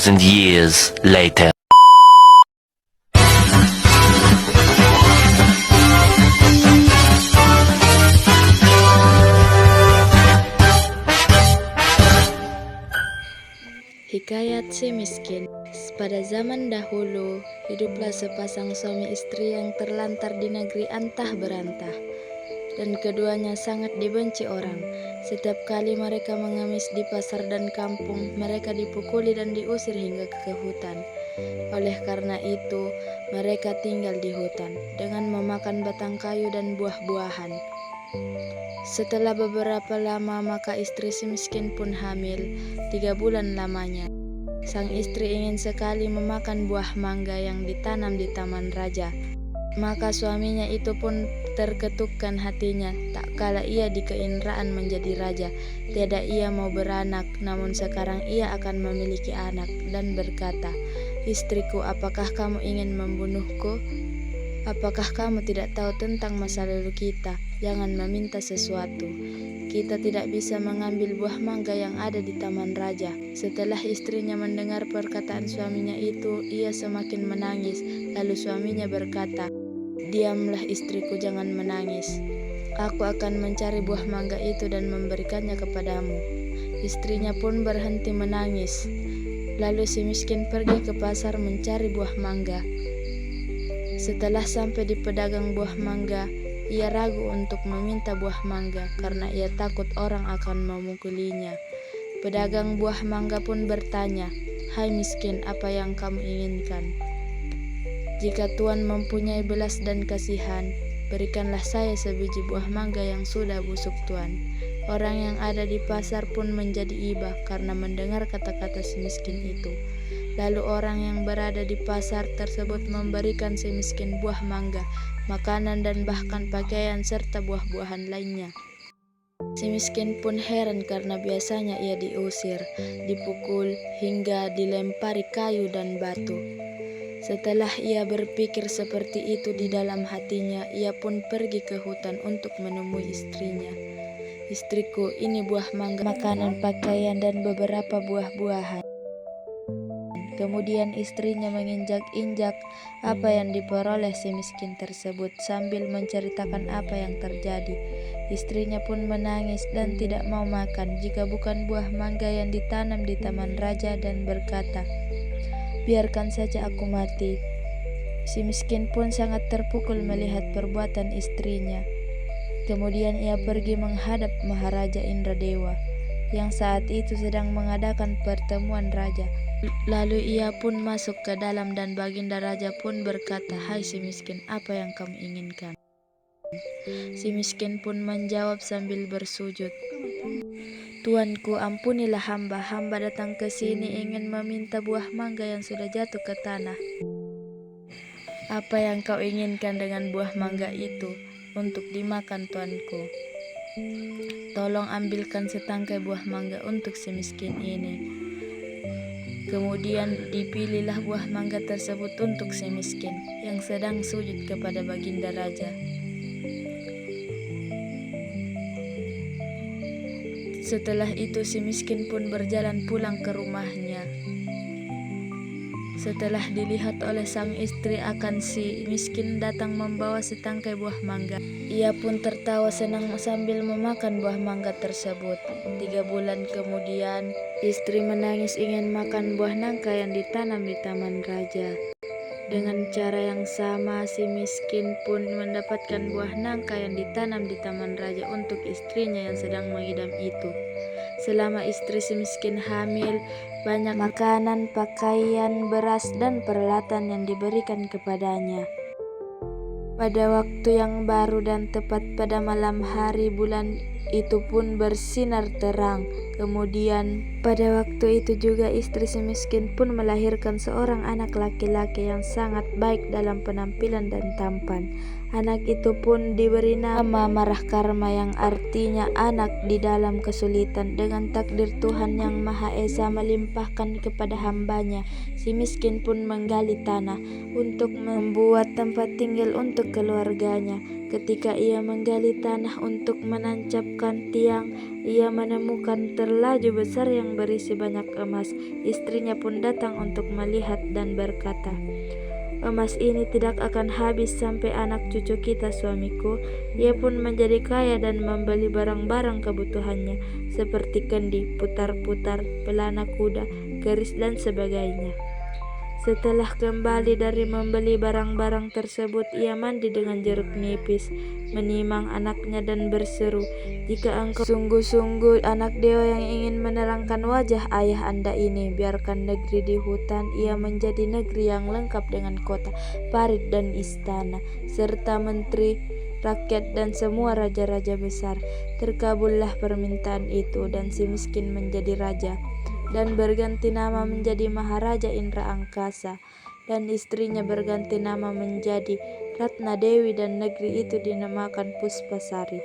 2,000 years later. Hikayat si miskin. Pada zaman dahulu, hiduplah sepasang suami istri yang terlantar di negeri antah berantah, dan keduanya sangat dibenci orang. Setiap kali mereka mengemis di pasar dan kampung, mereka dipukuli dan diusir hingga ke hutan. Oleh karena itu, mereka tinggal di hutan dengan memakan batang kayu dan buah-buahan. Setelah beberapa lama, maka istri si miskin pun hamil, 3 bulan lamanya. Sang istri ingin sekali memakan buah mangga yang ditanam di taman raja. Maka suaminya itu pun terketukkan hatinya, tak kala ia dikeinraan menjadi raja. Tiada ia mau beranak, namun sekarang ia akan memiliki anak, dan berkata, "Istriku, apakah kamu ingin membunuhku? Apakah kamu tidak tahu tentang masa lalu kita? Jangan meminta sesuatu. Kita tidak bisa mengambil buah mangga yang ada di taman raja." Setelah istrinya mendengar perkataan suaminya itu, ia semakin menangis. Lalu suaminya berkata, "Diamlah istriku, jangan menangis. Aku akan mencari buah mangga itu dan memberikannya kepadamu." Istrinya pun berhenti menangis. Lalu si miskin pergi ke pasar mencari buah mangga. Setelah sampai di pedagang buah mangga, ia ragu untuk meminta buah mangga karena ia takut orang akan memukulinya. Pedagang buah mangga pun bertanya, "Hai miskin, apa yang kamu inginkan? Jika Tuan mempunyai belas dan kasihan, berikanlah saya sebiji buah mangga yang sudah busuk Tuan." Orang yang ada di pasar pun menjadi iba karena mendengar kata-kata si miskin itu. Lalu orang yang berada di pasar tersebut memberikan si miskin buah mangga, makanan dan bahkan pakaian serta buah-buahan lainnya. Si miskin pun heran karena biasanya ia diusir, dipukul, hingga dilempari kayu dan batu. Setelah ia berpikir seperti itu di dalam hatinya, ia pun pergi ke hutan untuk menemui istrinya. "Istriku, ini buah mangga, makanan, pakaian, dan beberapa buah-buahan." Kemudian istrinya menginjak-injak apa yang diperoleh si miskin tersebut sambil menceritakan apa yang terjadi. Istrinya pun menangis dan tidak mau makan jika bukan buah mangga yang ditanam di taman raja, dan berkata, "Biarkan saja aku mati." Si miskin pun sangat terpukul melihat perbuatan istrinya. Kemudian ia pergi menghadap Maharaja Indradewa yang saat itu sedang mengadakan pertemuan raja. Lalu ia pun masuk ke dalam dan baginda raja pun berkata, "Hai si miskin, apa yang kamu inginkan?" Si miskin pun menjawab sambil bersujud, "Tuanku, ampunilah hamba. Hamba datang ke sini ingin meminta buah mangga yang sudah jatuh ke tanah." "Apa yang kau inginkan dengan buah mangga itu untuk dimakan, tuanku? Tolong ambilkan setangkai buah mangga untuk si miskin ini." Kemudian dipilihlah buah mangga tersebut untuk si miskin yang sedang sujud kepada baginda raja. Setelah itu si miskin pun berjalan pulang ke rumahnya. Setelah dilihat oleh sang istri akan si miskin datang membawa setangkai buah mangga, ia pun tertawa senang sambil memakan buah mangga tersebut. 3 bulan kemudian, istri menangis ingin makan buah nangka yang ditanam di taman raja. Dengan cara yang sama, si miskin pun mendapatkan buah nangka yang ditanam di taman raja untuk istrinya yang sedang mengidam itu. Selama istri si miskin hamil, banyak makanan, pakaian, beras, dan peralatan yang diberikan kepadanya. Pada waktu yang baru dan tepat pada malam hari, bulan itu pun bersinar terang. Kemudian pada waktu itu juga istri si miskin pun melahirkan seorang anak laki-laki yang sangat baik dalam penampilan dan tampan. Anak itu pun diberi nama Marahkarma yang artinya anak di dalam kesulitan. Dengan takdir Tuhan yang Maha Esa melimpahkan kepada hambanya, si miskin pun menggali tanah untuk membuat tempat tinggal untuk keluarganya. Ketika ia menggali tanah untuk menancap mengetukkan tiang, ia menemukan terlaju besar yang berisi banyak emas. Istrinya pun datang untuk melihat dan berkata, "Emas ini tidak akan habis sampai anak cucu kita, suamiku." Ia pun menjadi kaya dan membeli barang-barang kebutuhannya seperti kendi, putar-putar, pelana kuda, keris dan sebagainya. Setelah kembali dari membeli barang-barang tersebut, ia mandi dengan jeruk nipis, menimang anaknya dan berseru, "Jika engkau sungguh-sungguh anak dewa yang ingin menerangkan wajah ayah Anda ini, biarkan negeri di hutan ia menjadi negeri yang lengkap dengan kota, parit dan istana, serta menteri, rakyat dan semua raja-raja besar." Terkabullah permintaan itu dan si miskin menjadi raja dan berganti nama menjadi Maharaja Indra Angkasa, dan istrinya berganti nama menjadi Ratna Dewi dan negeri itu dinamakan Puspasari.